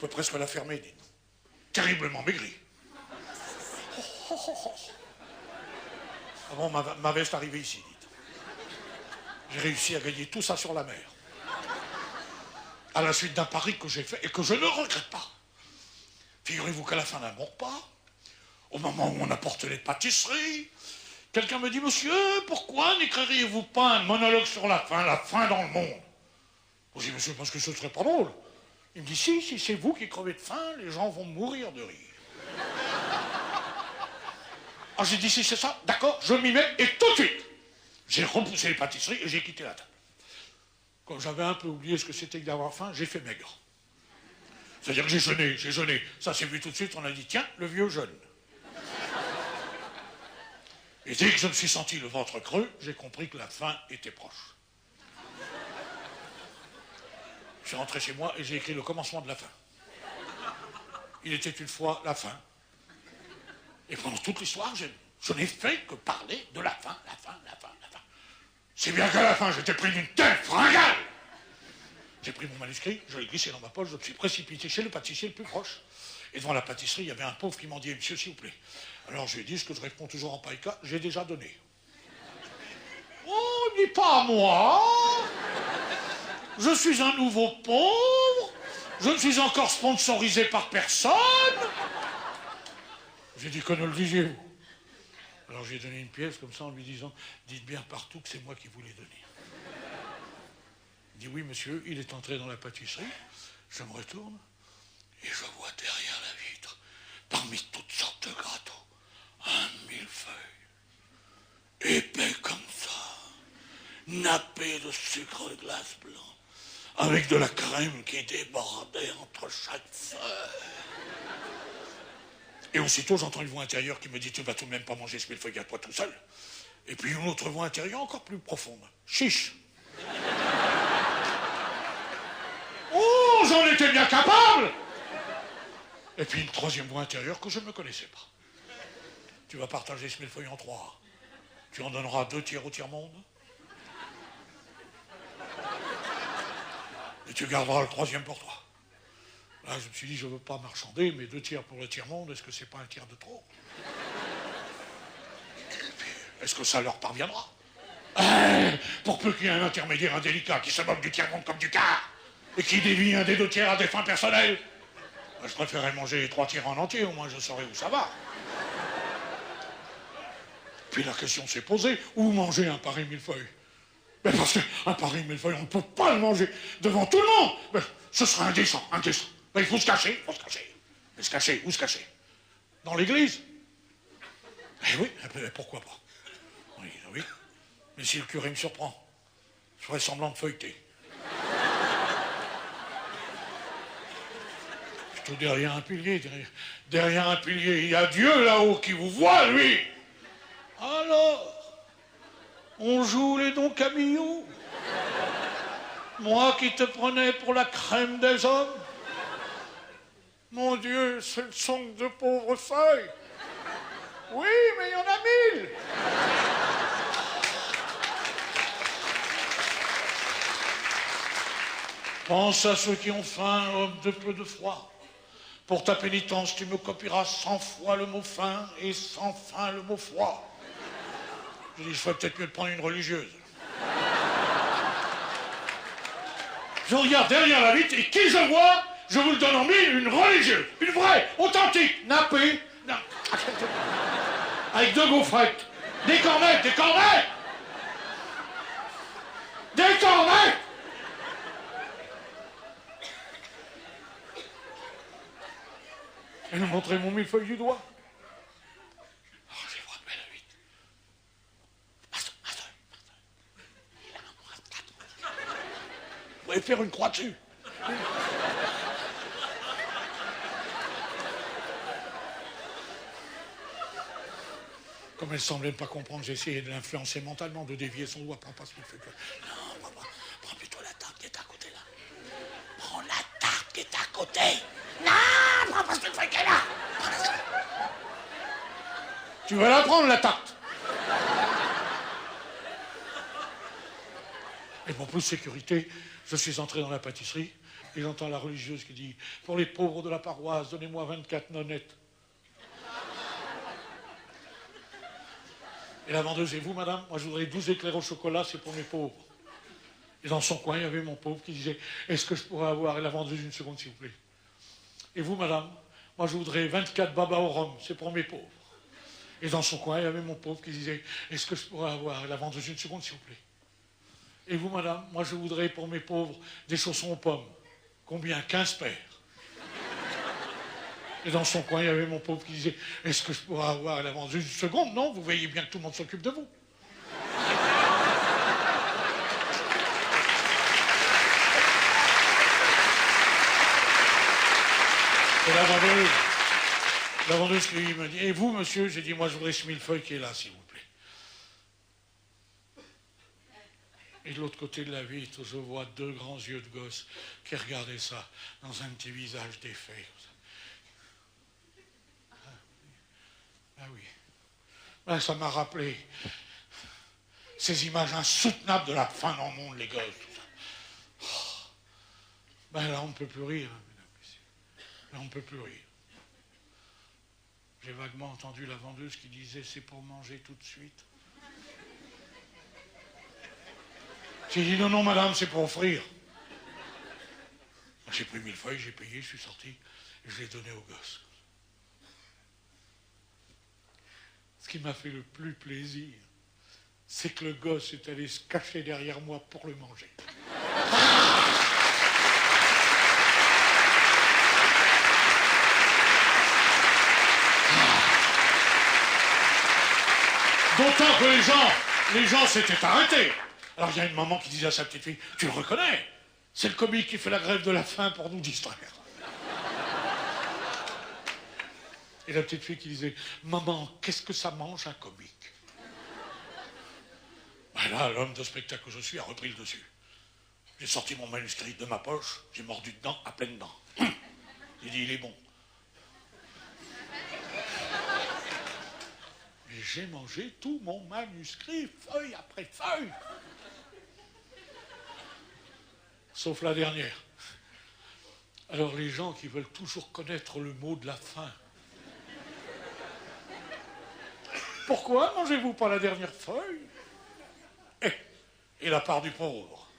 pouvais presque la fermer, dites. Terriblement maigri. Avant, ma veste arrivée ici, dites. J'ai réussi à gagner tout ça sur la mer. À la suite d'un pari que j'ai fait et que je ne regrette pas. Figurez-vous qu'à la fin d'un bon repas, au moment où on apporte les pâtisseries, quelqu'un me dit, monsieur, pourquoi n'écririez-vous pas un monologue sur la fin dans le monde? Je dis, monsieur, parce que ce serait pas drôle. Il me dit, si c'est vous qui crevez de faim, les gens vont mourir de rire. Alors j'ai dit, si c'est ça, d'accord, je m'y mets, et tout de suite, j'ai repoussé les pâtisseries et j'ai quitté la table. Comme j'avais un peu oublié ce que c'était que d'avoir faim, j'ai fait maigre. C'est-à-dire que j'ai jeûné. Ça s'est vu tout de suite, on a dit, tiens, le vieux jeûne. Et dès que je me suis senti le ventre creux, j'ai compris que la fin était proche. Je suis rentré chez moi et j'ai écrit le commencement de la fin. Il était une fois la fin. Et pendant toute l'histoire, je n'ai fait que parler de la fin, la fin. C'est bien qu'à la fin, j'étais pris d'une telle fringale. J'ai pris mon manuscrit, je l'ai glissé dans ma poche, je me suis précipité chez le pâtissier le plus proche. Et devant la pâtisserie, il y avait un pauvre qui m'en dit, monsieur, s'il vous plaît. Alors je lui ai dit, ce que je réponds toujours en païka, j'ai déjà donné. Oh, dis pas à moi. Je suis un nouveau pauvre. Je ne suis encore sponsorisé par personne. J'ai dit que ne le disiez-vous. Alors j'ai donné une pièce comme ça en lui disant, dites bien partout que c'est moi qui vous l'ai donné. Il dit, oui monsieur, il est entré dans la pâtisserie. Je me retourne et je vois derrière la vitre, parmi toutes sortes de gâteaux, un millefeuille, épais comme ça, nappé de sucre glace blanc, avec de la crème qui débordait entre chaque feuille. Et aussitôt, j'entends une voix intérieure qui me dit, tu vas tout de même pas manger ce millefeuille à toi tout seul. Et puis une autre voix intérieure encore plus profonde. Chiche. Oh, j'en étais bien capable. Et puis une troisième voix intérieure que je ne connaissais pas. Tu vas partager ce millefeuille en 3. Tu en donneras 2 tiers au tiers-monde. Et tu garderas le 3e pour toi. Là, je me suis dit, je ne veux pas marchander, mais 2 tiers pour le tiers-monde, est-ce que c'est pas un tiers de trop? Est-ce que ça leur parviendra? Pour peu qu'il y ait un intermédiaire indélicat qui se moque du tiers-monde comme du quart, et qui dévie un des 2 tiers à des fins personnelles, je préférerais manger les 3 tiers en entier, au moins je saurais où ça va. Puis la question s'est posée, où manger un pareil millefeuille? Mais parce qu'un pareil millefeuille, on ne peut pas le manger devant tout le monde. Mais ce serait indécent. Mais il faut se cacher. Mais se cacher, où se cacher? Dans l'église? Eh oui, pourquoi pas? Oui. Mais si le curé me surprend, je ferai semblant de feuilleter. Plutôt derrière un pilier, il y a Dieu là-haut qui vous voit, lui. Alors, on joue les Don Camillo. Moi qui te prenais pour la crème des hommes. Mon Dieu, ce ne sont que de pauvres feuilles. Oui, mais il y en a 1000. Pense à ceux qui ont faim, homme de peu de foi. Pour ta pénitence, tu me copieras 100 fois le mot faim et 100 fois le mot froid. Je dis, je ferais peut-être mieux de prendre une religieuse. Je regarde derrière la vitre et qui je vois, je vous le donne en 1000, une religieuse, une vraie, authentique, nappée, avec 2 gaufrettes, des cornettes. Elle me montrait mon millefeuille du doigt. Oh, j'ai frappé la vitre. Master. Vous pouvez faire une croix dessus. Comme elle semblait ne pas comprendre, j'ai essayé de l'influencer mentalement, de dévier son doigt. Prends pas ce millefeuille. Non, papa, prends plutôt la tarte qui est à côté là. Prends la tarte qui est à côté. Non, prends pas ce millefeuille qui est là. Tu vas la prendre, la tarte. Et pour plus de sécurité, je suis entré dans la pâtisserie. Et j'entends la religieuse qui dit « Pour les pauvres de la paroisse, donnez-moi 24 nonnettes. » Et la vendeuse, et vous, madame, moi je voudrais 12 éclairs au chocolat, c'est pour mes pauvres. Et dans son coin, il y avait mon pauvre qui disait « Est-ce que je pourrais avoir ?» Et la vendeuse, une seconde, s'il vous plaît. Et vous, madame, moi je voudrais 24 babas au rhum, c'est pour mes pauvres. Et dans son coin, il y avait mon pauvre qui disait « Est-ce que je pourrais avoir ?» Et la vendeuse, une seconde, s'il vous plaît. Et vous, madame, moi je voudrais pour mes pauvres des chaussons aux pommes. Combien? 15 paires. Et dans son coin, il y avait mon pauvre qui disait « Est-ce que je pourrais avoir la vendeuse? Une seconde, non? Vous voyez bien que tout le monde s'occupe de vous. » Et la vendeuse qui me dit « Et vous, monsieur ?» J'ai dit « Moi, je voudrais ce millefeuille qui est là, s'il vous plaît. » Et de l'autre côté de la vitre, je vois deux grands yeux de gosse qui regardaient ça dans un petit visage défait. Ah oui. Ben, ça m'a rappelé ces images insoutenables de la fin dans le monde, les gosses. Oh. Ben là, on ne peut plus rire, hein, mesdames et messieurs. Là, on ne peut plus rire. J'ai vaguement entendu la vendeuse qui disait « C'est pour manger tout de suite. » J'ai dit « Non, non, madame, c'est pour offrir. » J'ai pris 1000 feuilles, j'ai payé, je suis sorti et je l'ai donné au gosse. Ce qui m'a fait le plus plaisir, c'est que le gosse est allé se cacher derrière moi pour le manger. D'autant que les gens s'étaient arrêtés. Alors il y a une maman qui disait à sa petite fille « Tu le reconnais? C'est le comique qui fait la grève de la faim pour nous distraire. » Et la petite fille qui disait « Maman, qu'est-ce que ça mange un comique ?» Ben là, l'homme de spectacle que je suis a repris le dessus. J'ai sorti mon manuscrit de ma poche, j'ai mordu dedans à pleines dents. J'ai dit « Il est bon. » Et j'ai mangé tout mon manuscrit, feuille après feuille. Sauf la dernière. Alors les gens qui veulent toujours connaître le mot de la fin. Pourquoi mangez-vous pas la dernière feuille? Et la part du pauvre?